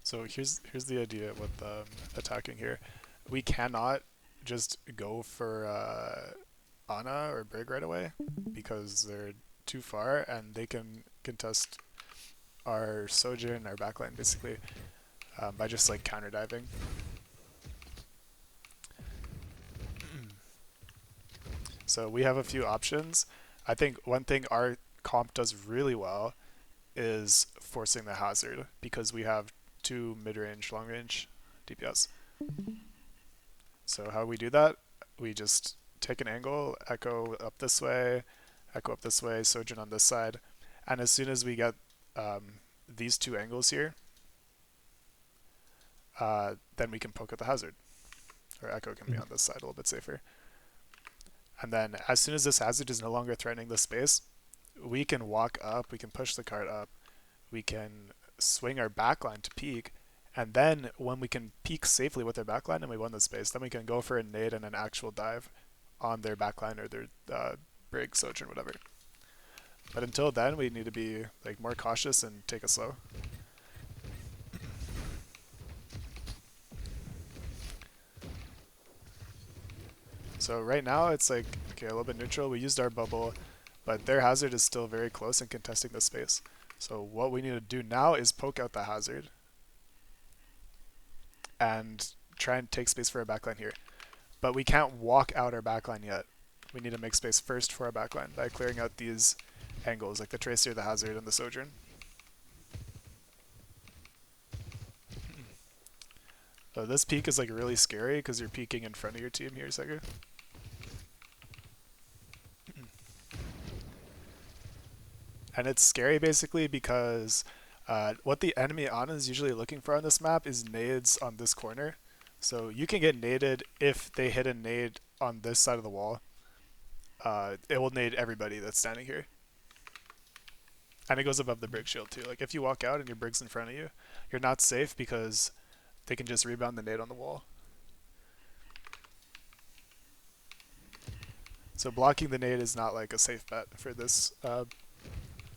So here's the idea with attacking here. We cannot just go for Ana or Brig right away because they're too far and they can contest our Sojourn, our backline basically, by just like counter diving. So we have a few options. I think one thing our comp does really well is forcing the hazard because we have two mid-range, long-range DPS. So how we do that? We just take an angle, echo up this way, Sojourn on this side, and as soon as we get these two angles here, then we can poke at the hazard. Or echo can be on this side a little bit safer. And then as soon as this hazard is no longer threatening the space, we can walk up, we can push the cart up, we can swing our backline to peak, and then when we can peak safely with our backline and we won the space, then we can go for a nade and an actual dive on their backline or their brig, sojourn, whatever. But until then, we need to be like more cautious and take it slow. So right now it's like, okay, a little bit neutral. We used our bubble, but their hazard is still very close and contesting the space. So what we need to do now is poke out the hazard and try and take space for our backline here. But we can't walk out our backline yet. We need to make space first for our backline by clearing out these angles, like the Tracer, the Hazard, and the Sojourn. So this peak is like really scary because you're peeking in front of your team here, Sega. And it's scary basically because what the enemy Ana is usually looking for on this map is nades on this corner. So you can get naded if they hit a nade on this side of the wall. It will nade everybody that's standing here. And it goes above the brig shield too. Like if you walk out and your brig's in front of you, you're not safe because they can just rebound the nade on the wall. So blocking the nade is not like a safe bet for this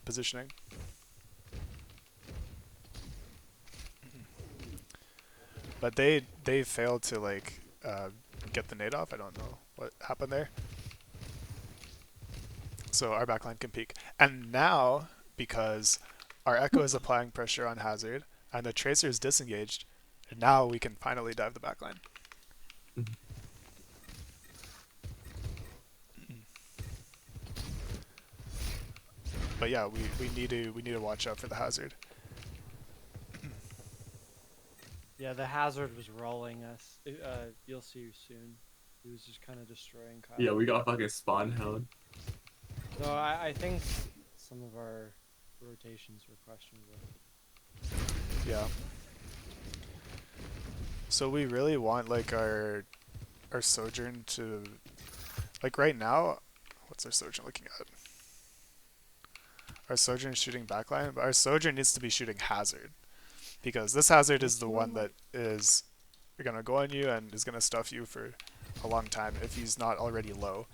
positioning. But they failed to like get the nade off. I don't know what happened there. So our backline can peek. And now, because our Echo is applying pressure on Hazard and the Tracer is disengaged, now we can finally dive the backline. But yeah, we need to watch out for the Hazard. Yeah, the hazard was rolling us. You'll see soon. He was just kind of destroying Kyle. Yeah, we got fucking spawn held. So I think some of our rotations were questionable. Yeah. So we really want like our Sojourn to, like right now, what's our Sojourn looking at? Our Sojourn is shooting backline, but our Sojourn needs to be shooting Hazard. Because this Hazard is the one that is gonna go on you and is gonna stuff you for a long time if he's not already low.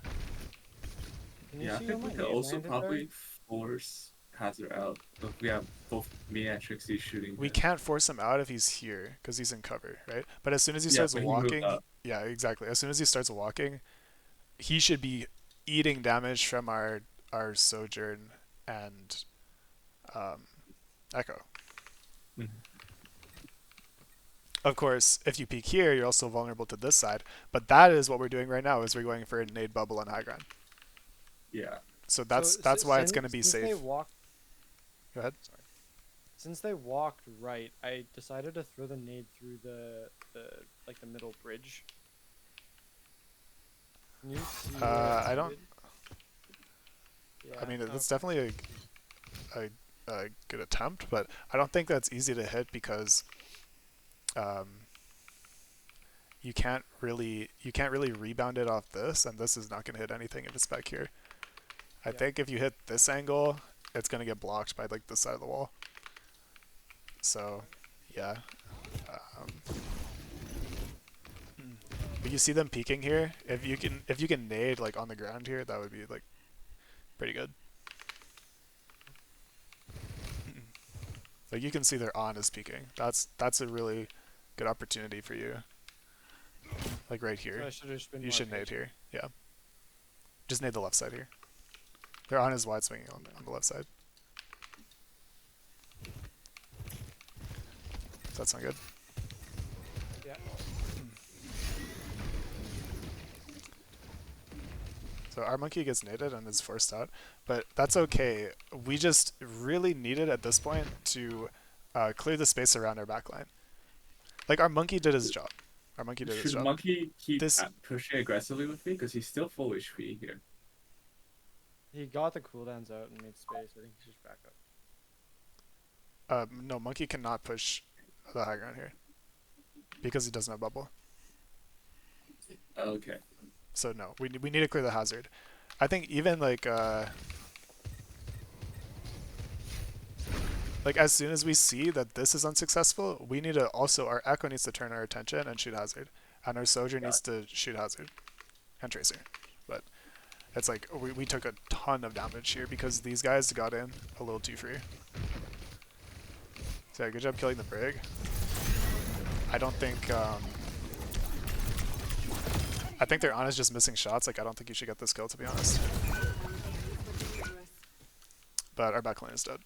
Yeah, I think we could also probably force Hazard out if we have both me and Trixie shooting. We can't force him out if he's here because he's in cover, right? But as soon as he Yeah, starts walking, yeah, exactly. As soon as he starts walking, he should be eating damage from our Sojourn and Echo. Of course, if you peek here, you're also vulnerable to this side. But that is what we're doing right now. Is we're going for a nade bubble on high ground. Yeah. So that's why it's going to be safe. Go ahead. Sorry. Since they walked right, I decided to throw the nade through the middle bridge. Can you see I don't. Yeah, I mean, it's definitely a good attempt, but I don't think that's easy to hit because you can't really rebound it off this, and this is not going to hit anything if it's back here. I think if you hit this angle, it's going to get blocked by like this side of the wall. So, yeah. But you see them peeking here. If you can nade like on the ground here, that would be like pretty good. Like you can see their on is peaking. That's a really good opportunity for you. Like right here. So I should have just been You more should nade patient. here. Yeah. Just nade the left side here. Their on is wide swinging on the left side. Does that sound good? Yeah. So our monkey gets naded and is forced out, but that's okay. We just really needed at this point to clear the space around our backline. Like our monkey did his job. Our monkey did his Should job. Monkey keep This pushing aggressively with me? Because he's still full HP here. He got the cooldowns out and made space. I think he should back up. no, monkey cannot push the high ground here because he doesn't have bubble. Okay. So no, we need to clear the hazard. I think even like as soon as we see that this is unsuccessful, we need to also, our echo needs to turn our attention and shoot hazard, and our soldier needs to shoot hazard and tracer. But it's like we took a ton of damage here because these guys got in a little too free. So yeah, good job killing the brig. I don't think I think their on is just missing shots. Like I don't think you should get this kill, to be honest. But our backline is dead.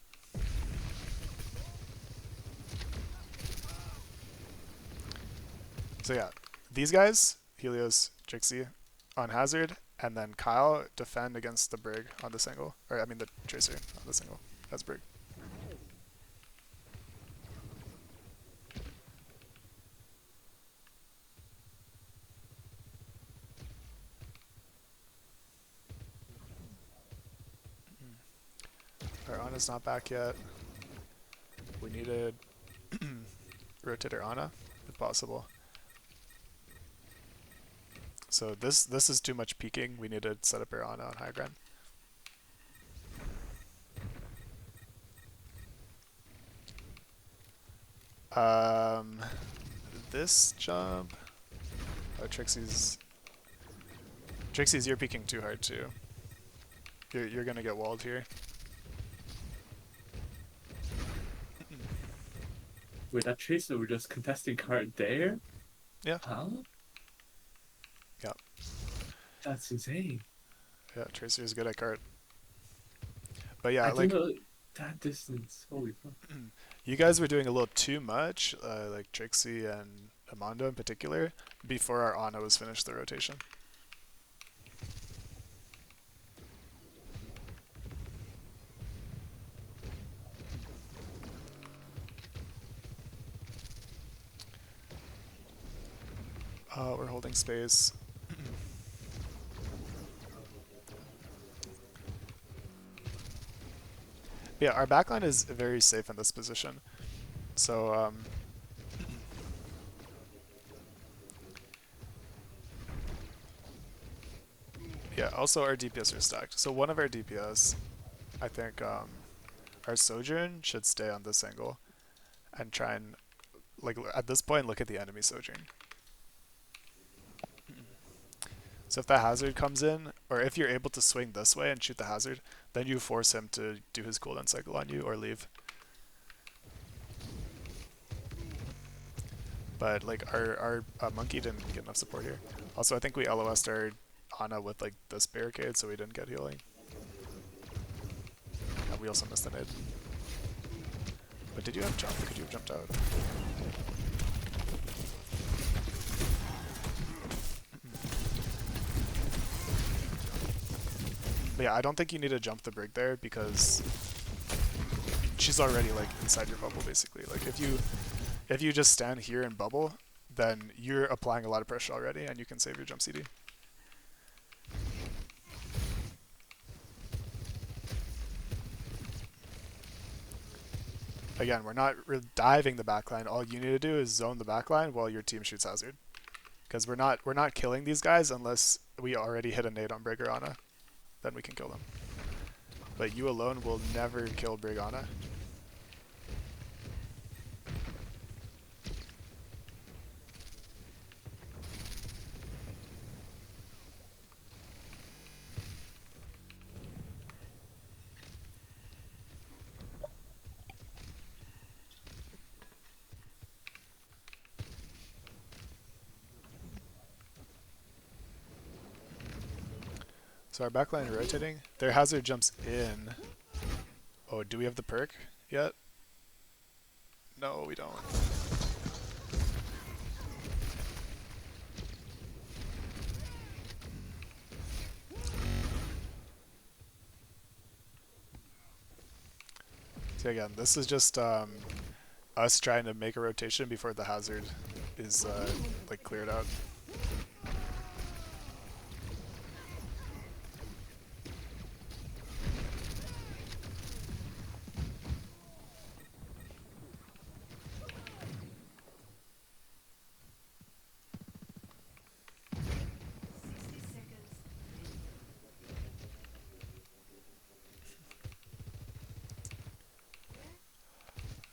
So yeah, these guys, Helios, Jixie, on hazard, and then Kyle defend against the brig on the single, or I mean the tracer on the single. That's brig. Our Ana's not back yet. We need to rotate our Ana if possible. So this is too much peeking. We need to set up our Ana on high ground. This jump. Oh, Trixie's, you're peeking too hard too. You're gonna get walled here. Wait, that tracer we're just contesting card there? Yeah. Huh? Yeah. That's insane. Yeah, Tracer is good at cart. But yeah, I like don't know that distance. Holy fuck. you guys were doing a little too much, like Trixie and Amanda in particular, before our Ana was finished the rotation. We're holding space. Yeah, our backline is very safe in this position. So, yeah, also our DPS are stacked. So one of our DPS, I think our Sojourn should stay on this angle and try and, like, at this point, look at the enemy Sojourn. So if the hazard comes in, or if you're able to swing this way and shoot the hazard, then you force him to do his cooldown cycle on you or leave. But like our monkey didn't get enough support here. Also, I think we LOS'd our Ana with like this barricade, so we didn't get healing. And we also missed the nade. But did you have jump? Could you have jumped out? But yeah, I don't think you need to jump the brig there because she's already like inside your bubble basically. Like if you just stand here and bubble, then you're applying a lot of pressure already and you can save your jump CD. Again, we're not diving the backline. All you need to do is zone the backline while your team shoots hazard. Because we're not killing these guys unless we already hit a nade on Brig or Ana. Then we can kill them. But you alone will never kill Brig Ana. So our backline rotating. Their hazard jumps in. Oh, do we have the perk yet? No, we don't. So again, this is just us trying to make a rotation before the hazard is like cleared out.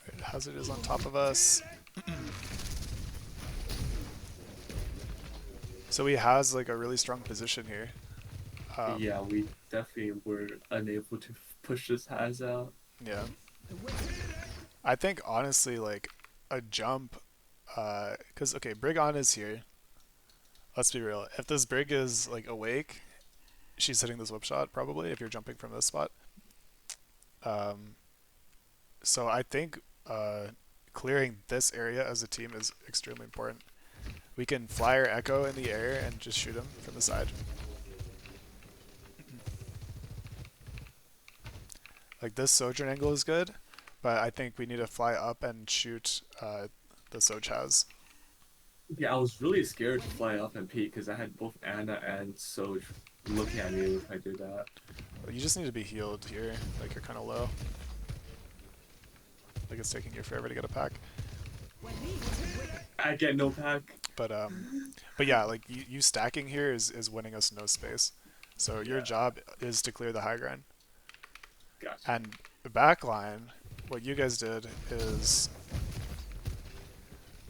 Right, hazard is on top of us. So he has like a really strong position here. Yeah, we definitely were unable to push this Haz out. Yeah. I think honestly, like a jump, because okay, Brig on is here. Let's be real. If this Brig is like awake, she's hitting this whip shot probably. If you're jumping from this spot, so I think clearing this area as a team is extremely important. We can fly our Echo in the air and just shoot him from the side. Like this Sojourn angle is good, but I think we need to fly up and shoot the Soj has. Yeah, I was really scared to fly up and peek because I had both Anna and Soj looking at me if I did that. Well, you just need to be healed here, like you're kind of low. Like it's taking you forever to get a pack. I get no pack. But yeah, like you stacking here is winning us no space. So your job is to clear the high ground. Gotcha. And the back line, what you guys did is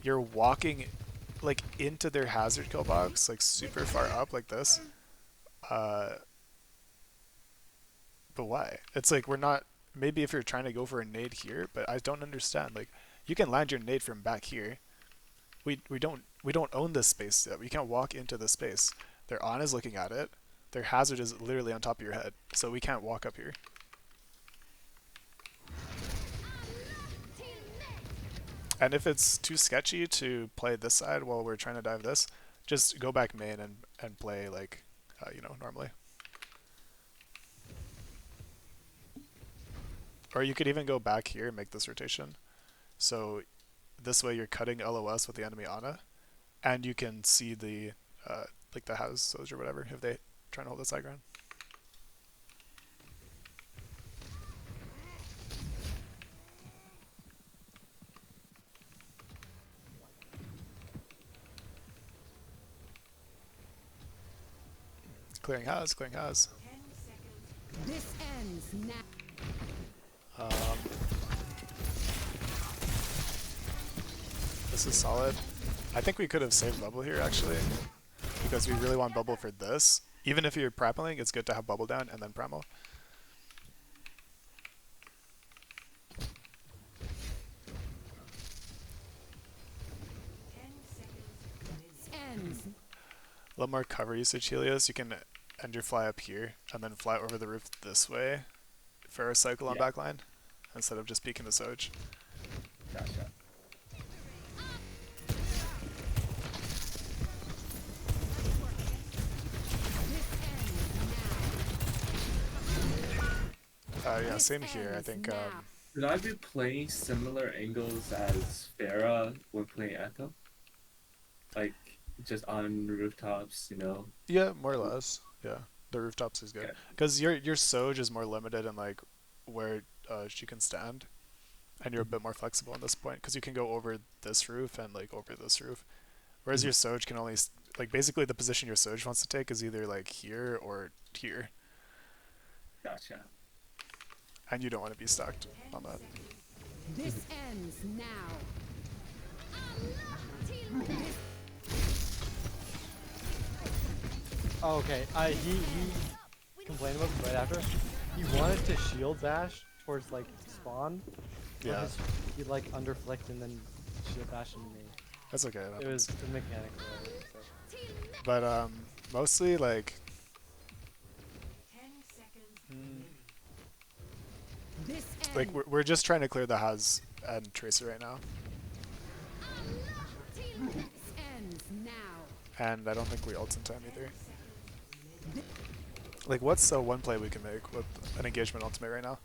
you're walking like into their hazard kill box, like super far up like this. But why? It's like we're not. Maybe if you're trying to go for a nade here, but I don't understand. Like you can land your nade from back here. We don't own this space yet. We can't walk into this space. Their on is looking at it. Their hazard is literally on top of your head, so we can't walk up here. And if it's too sketchy to play this side while we're trying to dive this, just go back main and play like, normally. Or you could even go back here and make this rotation. So this way you're cutting LOS with the enemy Ana, and you can see the like the houses or whatever if they try to hold this high ground. Clearing house, clearing house. This ends now. This is solid. I think we could have saved bubble here actually, because we really want bubble for this. Even if you're prappling, it's good to have bubble down and then primal. A little more cover usage, Helios. You can end your fly up here and then fly over the roof this way for a cycle on backline instead of just peeking the Soj. Gotcha. Yeah, same here. I think. Should I be playing similar angles as Farah when playing Echo? Like just on rooftops, you know? Yeah, more or less. Yeah, the rooftops is good because your Soj is more limited in like where she can stand, and you're a bit more flexible on this point because you can go over this roof and like over this roof, whereas your Soj can only like basically the position your Soj wants to take is either like here or here. Gotcha. And you don't want to be stuck on that. This ends now. Oh, okay. He complained about it right after. He wanted to shield dash towards like spawn. Yeah. He like underflicked and then shield dash into me. That's okay. It was the mechanical. So. But mostly like This Like ends. we're just trying to clear the Haz and Tracer right now, This ends now. and I don't think we ult in time either. Like, what's the one play we can make with an engagement ultimate right now?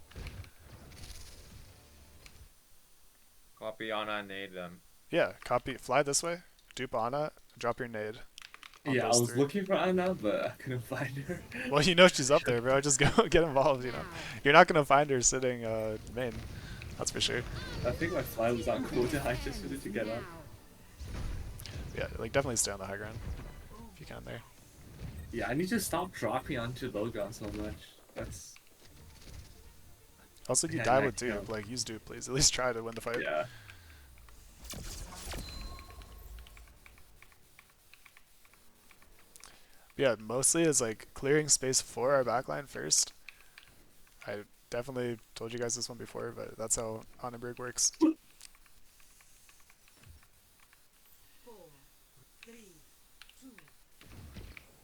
Copy Ana and nade them. Yeah, copy, fly this way, dupe Ana, drop your nade. On Yeah, I those was three. looking for Anna, but I couldn't find her. Well, you know she's up there, bro. Just go get involved. You know, you're not gonna find her sitting main. That's for sure. I think my fly was on quota. I just wanted to get up. Yeah, like definitely stay on the high ground if you can there. Yeah, I need to stop dropping onto low ground so much. That's Also, if you Yeah, die nice with dupe, jump. like use dupe, please. At least try to win the fight. yeah. Yeah, mostly is like clearing space for our backline first. I definitely told you guys this one before, but that's how Annenberg works.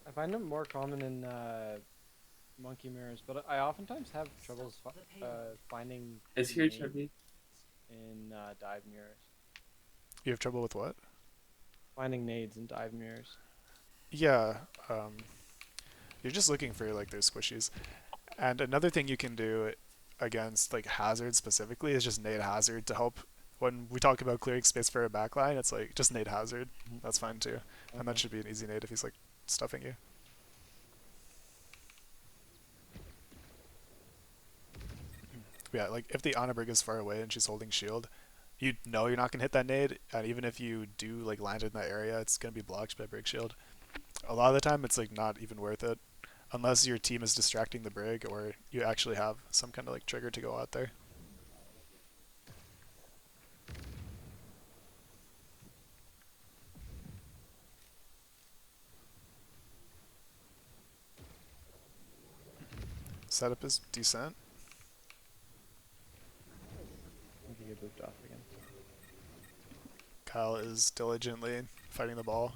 I find it more common in monkey mirrors, but I oftentimes have troubles finding Is here nades Chubby? in dive mirrors. You have trouble with what? Finding nades in dive mirrors. Yeah, you're just looking for like their squishies. And another thing you can do against like hazard specifically is just nade hazard to help. When we talk about clearing space for a backline, it's like just nade hazard. That's fine too, and that Okay. should be an easy nade if he's like stuffing you. Yeah, like if the Annenberg is far away and she's holding shield, you know you're not gonna hit that nade, and even if you do like land in that area, it's gonna be blocked by break shield. A lot of the time, it's like not even worth it, unless your team is distracting the brig or you actually have some kind of like trigger to go out there. Setup is decent. I think you get booped off again. Kyle is diligently fighting the ball.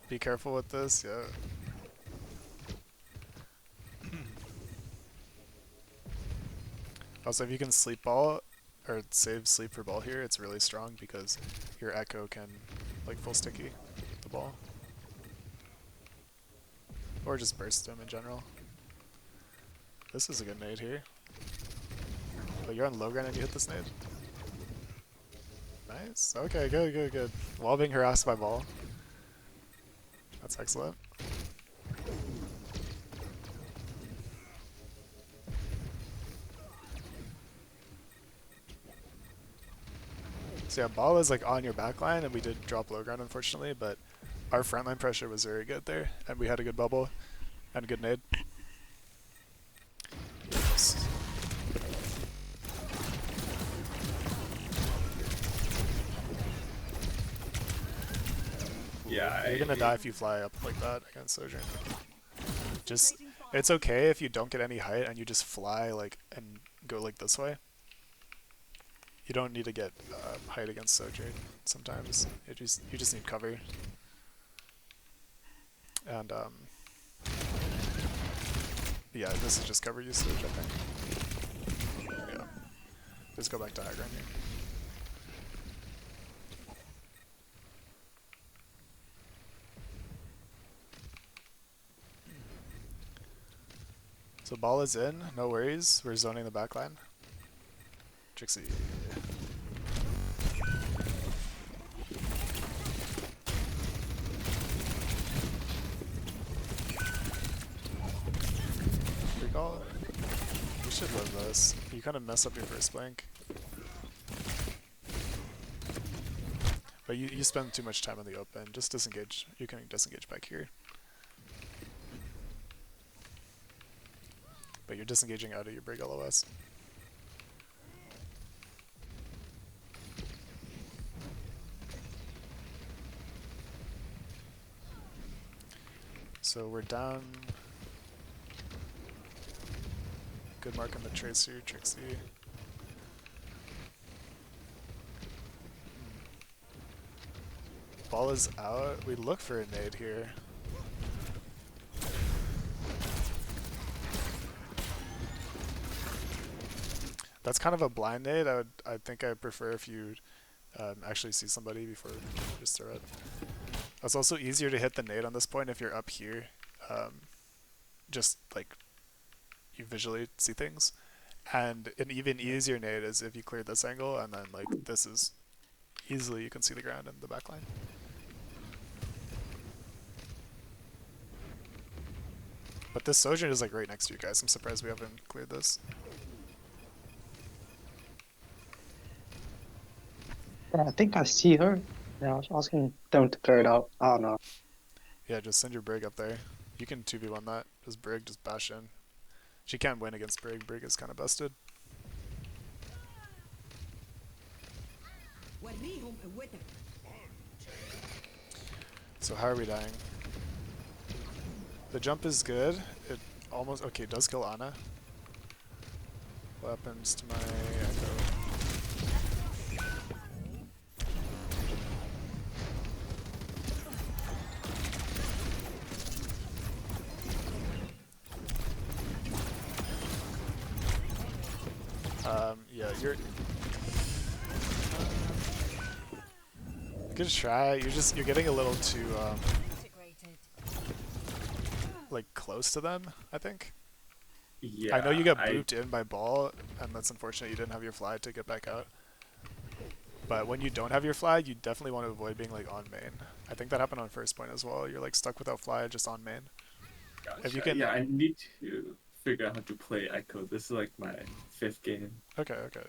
Be careful with this, yeah. Also, if you can sleep ball or save sleep for ball here, it's really strong because your echo can like full sticky the ball. Or just burst him in general. This is a good nade here. But you're on low ground and you hit this nade. Nice. Okay, good, good, good. While being harassed by ball. That's excellent. So yeah, ball is like on your back line, and we did drop low ground unfortunately, but our frontline pressure was very good there, and we had a good bubble and a good nade. Yes. Yeah, You're gonna die if you fly up like that against Sojourn. Just, it's okay if you don't get any height and you just fly like and go like this way. You don't need to get height against Sojourn sometimes. You just need cover. And yeah, this is just cover usage, I think. Yeah. Just go back to high ground here. So ball is in, no worries. We're zoning the backline. Trixie. Recall. You should live this. You kind of mess up your first blank. But you spend too much time in the open. Just disengage. You can disengage back here. But you're disengaging out of your brig LOS. So we're down. Good mark on the Tracer, Trixie. Ball is out. We look for a nade here. That's kind of a blind nade. I think I prefer if you actually see somebody before you just throw it. It's also easier to hit the nade on this point if you're up here. Just like you visually see things. And an even easier nade is if you clear this angle and then like this is easily you can see the ground in the back line. But this Sojourn is like right next to you guys. I'm surprised we haven't cleared this. Yeah, I think I see her. Yeah, I was asking them to clear it out. I don't know. Yeah, just send your Brig up there. You can 2v1 that. Just Brig, just bash in. She can't win against Brig. Brig is kind of busted. So how are we dying? The jump is good. It almost... Okay, does kill Ana. What happens to my Echo? Yeah, you're... Good try. You're getting a little too, like, close to them, I think. Yeah, I know you got booped in by ball, and that's unfortunate you didn't have your fly to get back out. But when you don't have your fly, you definitely want to avoid being, like, on main. I think that happened on first point as well. You're, like, stuck without fly just on main. Gotcha. If you can... Yeah, I need to figure out how to play Echo. This is like my 5th game. Okay, okay.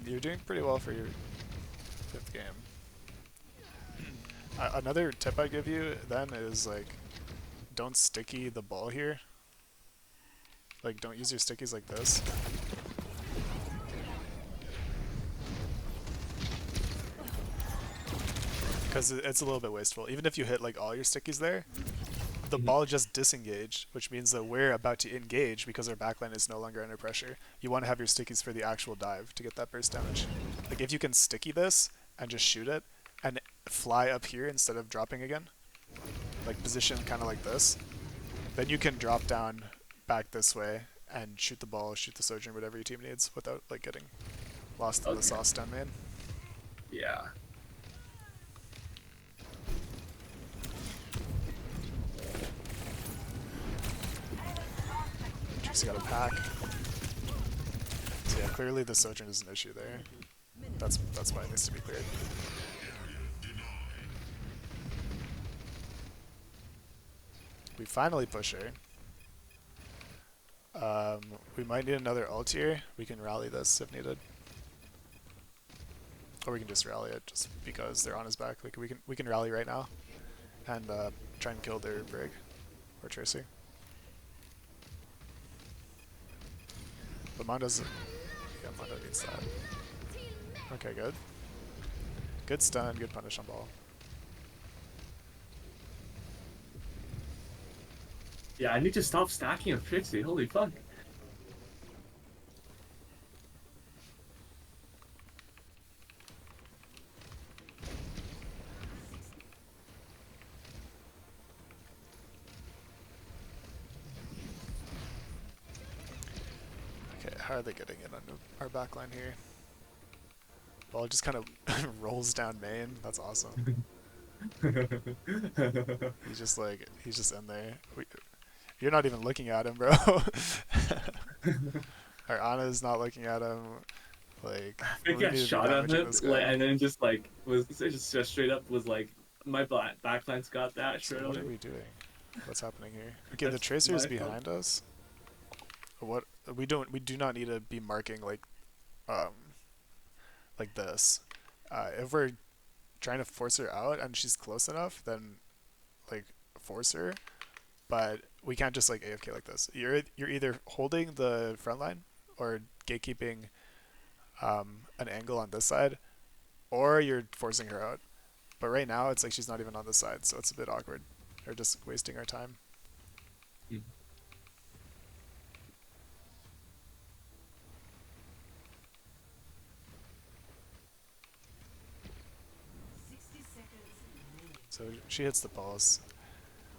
You're doing pretty well for your 5th game. Another tip I give you then is like, don't sticky the ball here. Like, don't use your stickies like this. Because it's a little bit wasteful. Even if you hit like all your stickies there, the ball just disengaged, which means that we're about to engage because our backline is no longer under pressure. You want to have your stickies for the actual dive to get that burst damage. Like if you can sticky this and just shoot it and fly up here instead of dropping again, like position kind of like this, then you can drop down back this way and shoot the ball, shoot the Sojourn, whatever your team needs without like getting lost in the sauce down main. Yeah. Just got a pack. So yeah, clearly the Sojourn is an issue there. That's why it needs to be cleared. We finally push her. We might need another ult here. We can rally this if needed. Or we can just rally it just because they're on his back. Like we can rally right now and try and kill their Brig or Tracy. But Mondo's... Yeah, Mondo needs that. Okay, good. Good stun, good punish on ball. Yeah, I need to stop stacking a Trixie. Holy fuck. Okay, how are they getting in on our backline here? Ball just kind of rolls down main. That's awesome. He's just in there. You're not even looking at him, bro. Our Ana's not looking at him. Like, I think we I need to be shot at damaging him, this guy. like, and then just like was just straight up was like my backline's got that So straight what away. are we doing? What's happening here? Okay, the That's Tracer is my fault. behind us. What we do not need to be marking like this. If we're trying to force her out and she's close enough, then like force her. But we can't just like AFK like this. You're either holding the front line or gatekeeping an angle on this side, or you're forcing her out. But right now it's like she's not even on this side, so it's a bit awkward. Or just wasting our time. Mm. So she hits the balls.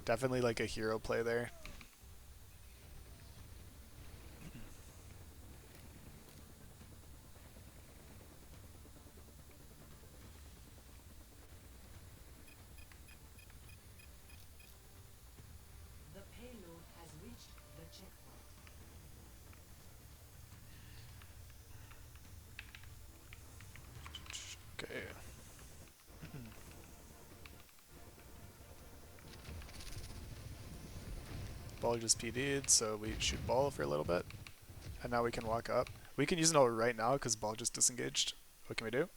Definitely like a hero play there. Ball just PD'd, so we shoot Ball for a little bit. And now we can walk up. We can use an ult right now because Ball just disengaged. What can we do?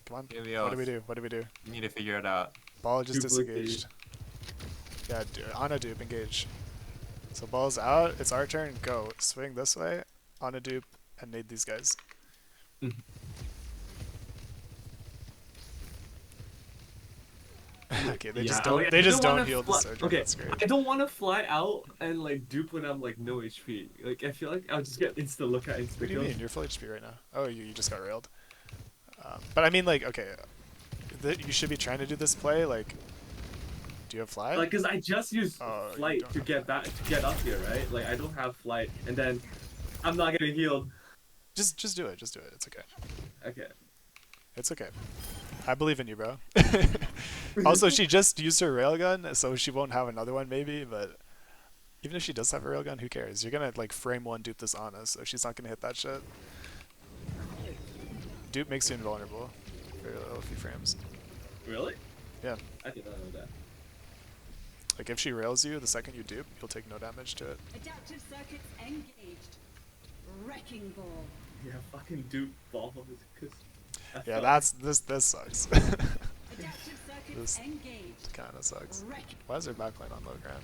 Come on. Helios. What do we do? What do we do? You need to figure it out. Ball just Duplicate. disengaged. Yeah, Ana dupe, engage. So Ball's out. It's our turn. Go. Swing this way. Ana dupe and nade these guys. Okay, they just don't. like, They I just wanna don't heal the fly- soldier. Okay, That's great. I don't want to fly out and like dupe when I'm like no HP. Like I feel like I'll just get insta look at insta What do you kill. mean? You're full HP right now. Oh, you just got railed. But I mean, like, okay, you should be trying to do this play. Like, do you have fly? Like, cause I just used Oh, you flight don't to have get back to get up here, right? Like I don't have flight, and then I'm not getting healed. Just do it. Just do it. It's okay. Okay. It's okay. I believe in you, bro. Also, she just used her railgun, so she won't have another one maybe, but even if she does have a railgun, who cares? You're gonna like frame one dupe this Ana, so she's not gonna hit that shit. Dupe makes you invulnerable for a few frames. Really? Yeah. I did not know that. Like if she rails you the second you dupe, you'll take no damage to it. Adaptive circuits engaged. Wrecking ball. Yeah, fucking dupe balls. Cause Yeah, that's this sucks. Adaptive circuits This engaged. kinda sucks. Wrecking. Why is their backline on low ground?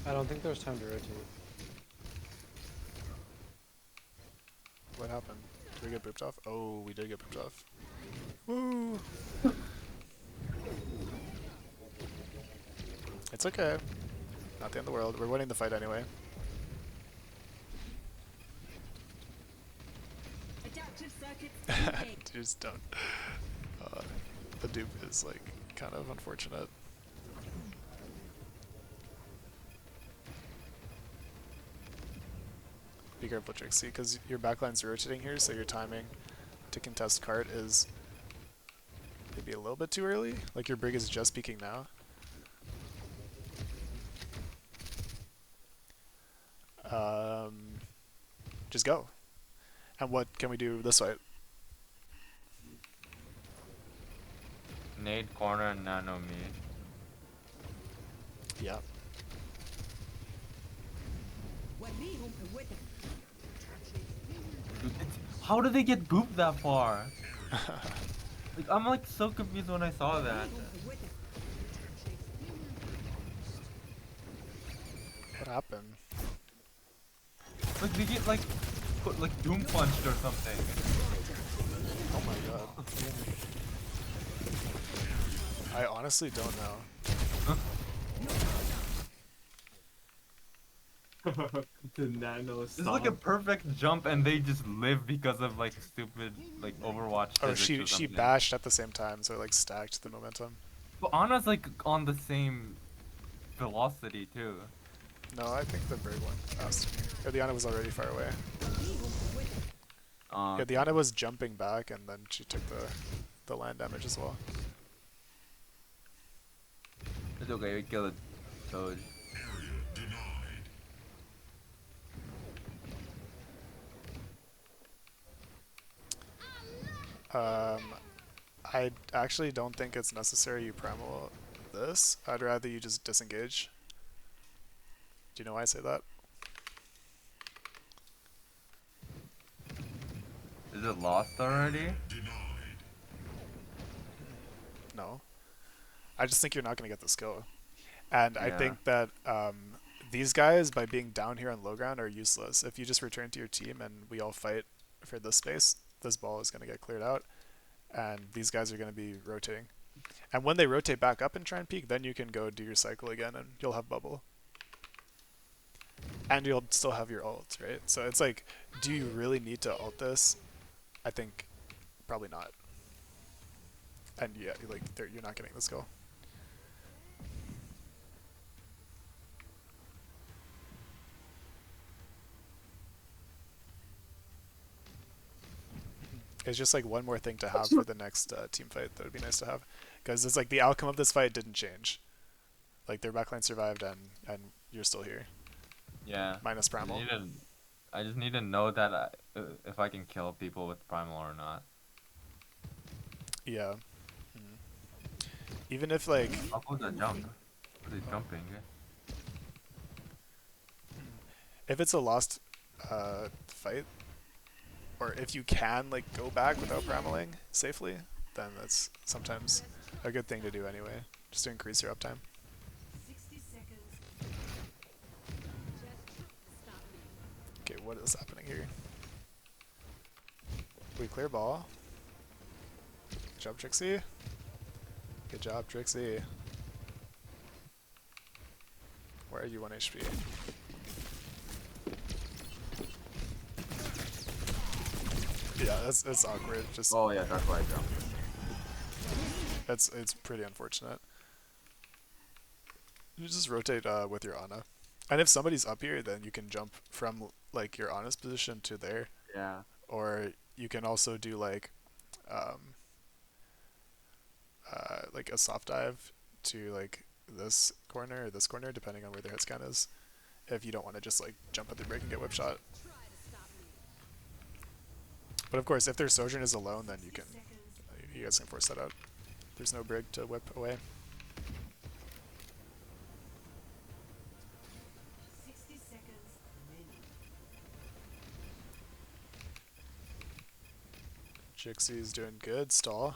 I don't think there's time to rotate. What happened? Did we get booped off? Oh, we did get booped off. Woo! It's okay. Not the end of the world. We're winning the fight anyway. Adaptive circuits engaged. Just don't. The dupe is like kind of unfortunate. Be careful, Trixie, because your backline's rotating here, so your timing to contest cart is maybe a little bit too early. Like your brig is just peeking now. Just go. And what can we do this fight? Nade corner and nano me. Yeah. How did they get booped that far? Like I'm like so confused when I saw that. What happened? Like they get like put like doom punched or something. Oh my god. I honestly don't know. The nano This is like a perfect jump and they just live because of like stupid like Overwatch Oh, physics or she something. bashed at the same time, so it like stacked the momentum. But Ana's like on the same velocity too. No, I think the bird went faster. Yeah, the Ana was already far away. Yeah, the Ana was jumping back, and then she took the land damage as well. It's okay, we killed Toad. I actually don't think it's necessary you primal this. I'd rather you just disengage. Do you know why I say that? Is it lost already? No. I just think you're not going to get the skill. And I Yeah. think that these guys, by being down here on low ground, are useless. If you just return to your team and we all fight for this space, this ball is going to get cleared out. And these guys are going to be rotating. And when they rotate back up and try and peek, then you can go do your cycle again and you'll have bubble. And you'll still have your ult, right? So it's like, do you really need to ult this? I think probably not. And yeah, like you're not getting this goal. It's just like one more thing to have for the next team fight that would be nice to have, because it's like the outcome of this fight didn't change. Like their backline survived and you're still here. Yeah. Minus primal. I just need to know that if I can kill people with primal or not. Yeah. Mm. Even if like I'll go the jump. The jumping. Yeah. if it's a lost fight, or if you can like go back without prammeling safely, then that's sometimes a good thing to do anyway, just to increase your uptime. 60 seconds. Stop me. Okay, what is happening here? We clear ball. Good job, Trixie. Good job, Trixie. Where are you 1 HP? Yeah, that's awkward. Just Oh yeah, that's why I jumped. it's pretty unfortunate. You just rotate with your Ana, and if somebody's up here, then you can jump from like your Ana's position to there, Yeah. or you can also do like a soft dive to like this corner or this corner, depending on where their hit scan is. If you don't want to just like jump at the break and get whip shot. Try to stop me. But of course, if their Sojourn is alone, then you can 60 seconds. you guys can force that out. There's no brig to whip away. 60 seconds remaining. Jixie's doing good. Stall.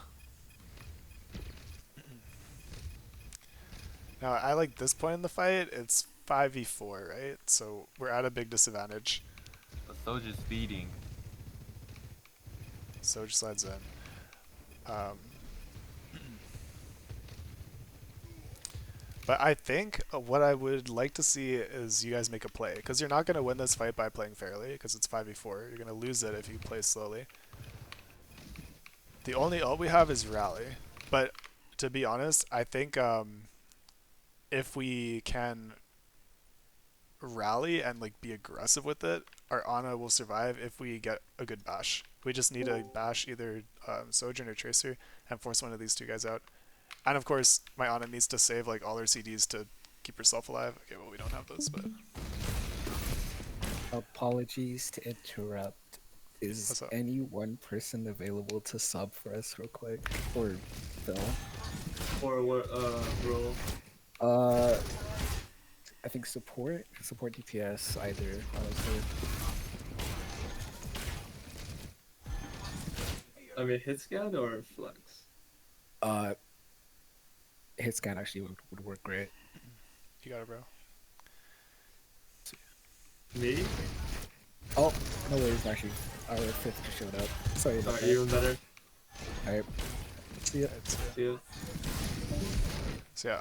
Now, I like this point in the fight. It's 5v4, right? So we're at a big disadvantage. The soldier's feeding. Soj slides in. But I think what I would like to see is you guys make a play, because you're not going to win this fight by playing fairly, because it's 5v4. You're going to lose it if you play slowly. The only ult we have is rally, but to be honest, I think if we can rally and like be aggressive with it, our Ana will survive if we get a good bash. We just need to bash either Sojourn or Tracer and force one of these two guys out. And of course, my Ana needs to save like all her CDs to keep herself alive. Okay, well we don't have those, but Apologies to interrupt. What's Is up? any one person available to sub for us real quick? Or Phil? Or what role? I think support DPS either, honestly. I mean, hit scan or flex? Hit scan actually would work great. you got it, bro. Me? Oh, no worries, actually. Our fifth just showed up. Sorry about Alright, that. even better. Alright. See ya. It's, See ya. so yeah,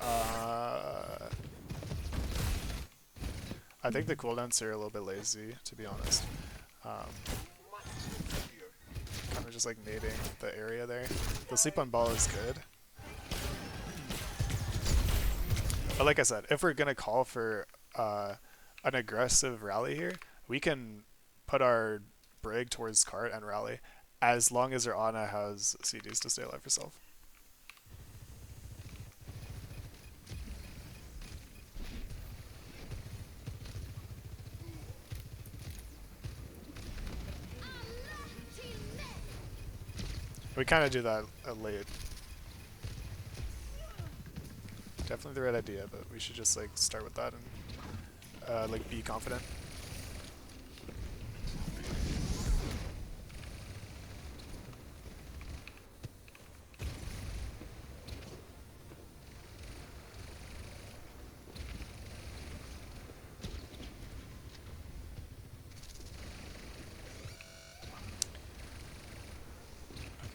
I think the cooldowns are a little bit lazy, to be honest. Kind of just like nading the area there. The sleep on ball is good. But like I said, if we're going to call for an aggressive rally here, we can put our brig towards cart and rally as long as our Ana has CDs to stay alive herself. We kind of do that late. Definitely the right idea, but we should just like start with that and like be confident.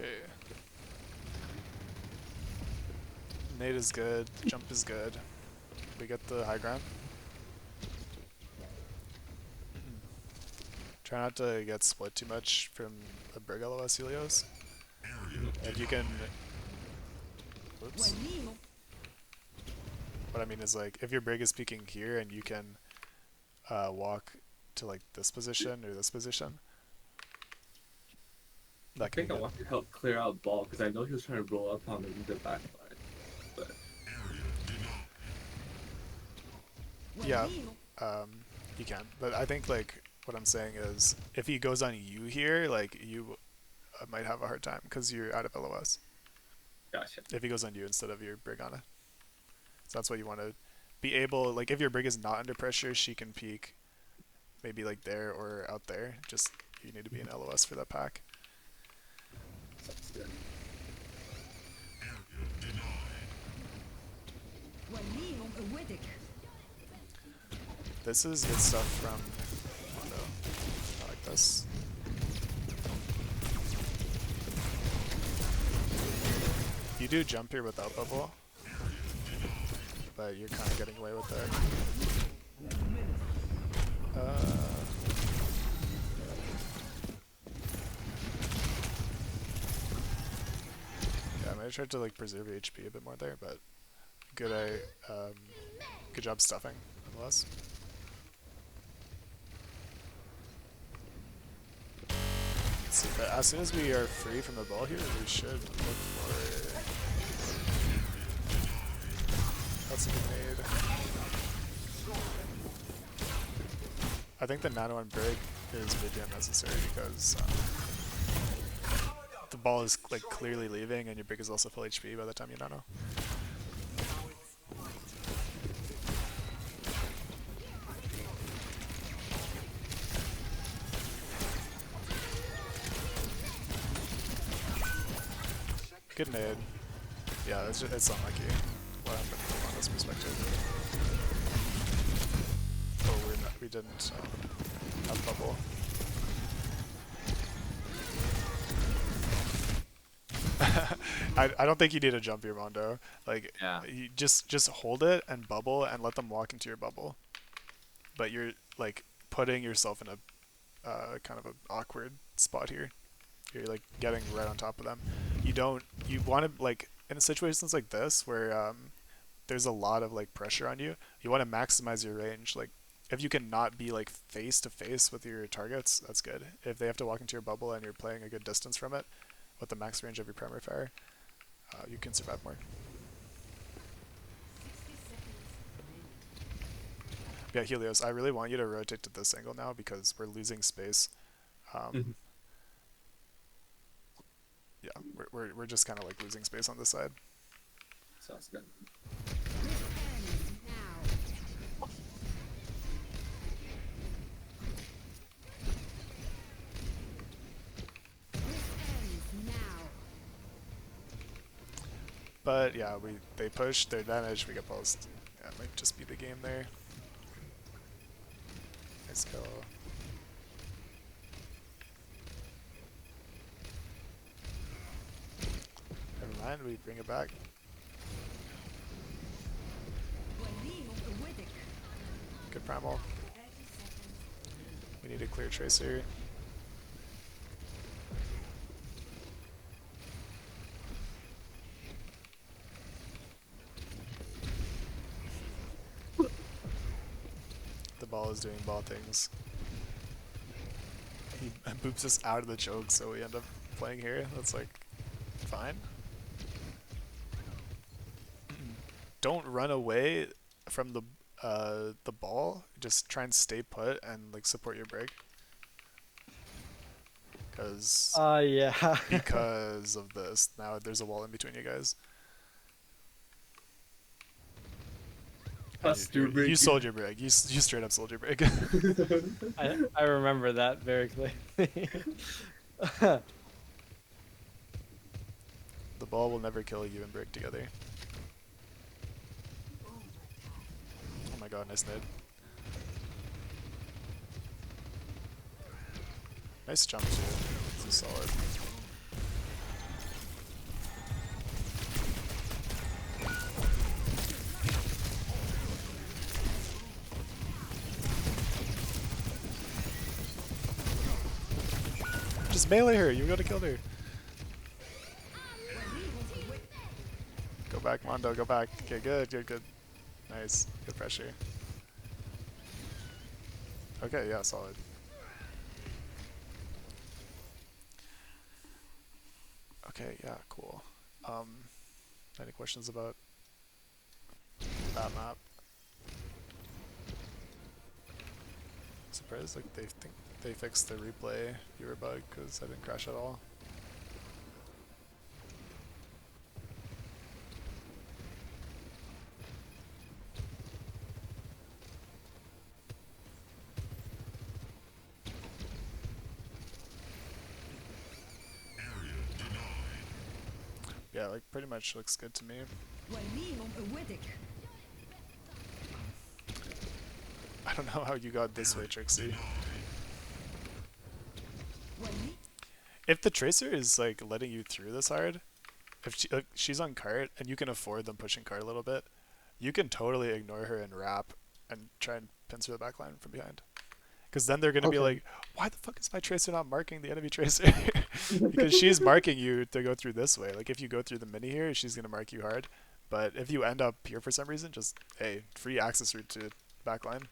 Okay. Nade is good, jump is good. We get the high ground. Try not to get split too much from the Brig LOS Helios. If you can... Whoops. What I mean is like, if your Brig is peeking here and you can walk to like this position or this position, I that can think I want to help clear out ball because I know he was trying to roll up on the back line. But yeah, you can. But I think like what I'm saying is, if he goes on you here, like you might have a hard time because you're out of LOS. Gotcha. if he goes on you instead of your brig on it. So that's what you want to be able, like if your brig is not under pressure, she can peek maybe like there or out there. Just you need to be an LOS for that pack. Sounds good. This is good stuff from Mondo. I like this. You do jump here without bubble, but you're kind of getting away with it. Yeah, I might have tried to like preserve HP a bit more there, but good good job stuffing nonetheless. Let's see, but as soon as we are free from the ball here, we should look for. That's a grenade. I think the nano on brig is maybe unnecessary because the ball is like clearly leaving, and your brig is also full HP by the time you nano. Good nade. Yeah, it's unlucky what happened from this perspective. Oh, we didn't have bubble. I don't think you need to jump your Mondo. Like, Yeah. you just hold it and bubble and let them walk into your bubble. But you're like putting yourself in a kind of an awkward spot here. You're like getting right on top of them. You want to, like, in situations like this where there's a lot of like pressure on you, you want to maximize your range. Like, if you can not be like face to face with your targets, that's good. If they have to walk into your bubble and you're playing a good distance from it with the max range of your primary fire, you can survive more. Yeah, Helios, I really want you to rotate to this angle now because we're losing space. Yeah, we're just kind of like losing space on this side. Sounds good. But yeah, they push their advantage, we get pulsed. Yeah, it might just be the game there. Nice kill. Never mind, we bring it back. Good primal. We need a clear tracer. The ball is doing ball things. He boops us out of the choke, so we end up playing here. That's like fine. Don't run away from the ball. Just try and stay put and like support your break. Yeah. Because of this. Now there's a wall in between you guys. You sold your brig. You straight up sold your brig. I remember that very clearly. The ball will never kill you and brig together. Oh my god, nice nade. Nice jump too. This is solid. Just melee her, you gotta kill her. Go back, Mondo, go back. Okay, good. Nice, good pressure. Okay, yeah, solid. Okay, yeah, cool. Any questions about that map? Surprised like they think they fixed the replay viewer bug because I didn't crash at all. Yeah, like pretty much looks good to me. I don't know how you got this way, Trixie. If the Tracer is like letting you through this hard, if she's on cart and you can afford them pushing cart a little bit, you can totally ignore her and wrap and try and pincer the back line from behind. Because then they're going to be Okay. like, why the fuck is my Tracer not marking the enemy Tracer? Because she's marking you to go through this way. Like if you go through the mini here, she's going to mark you hard. But if you end up here for some reason, just, hey, free access route to backline.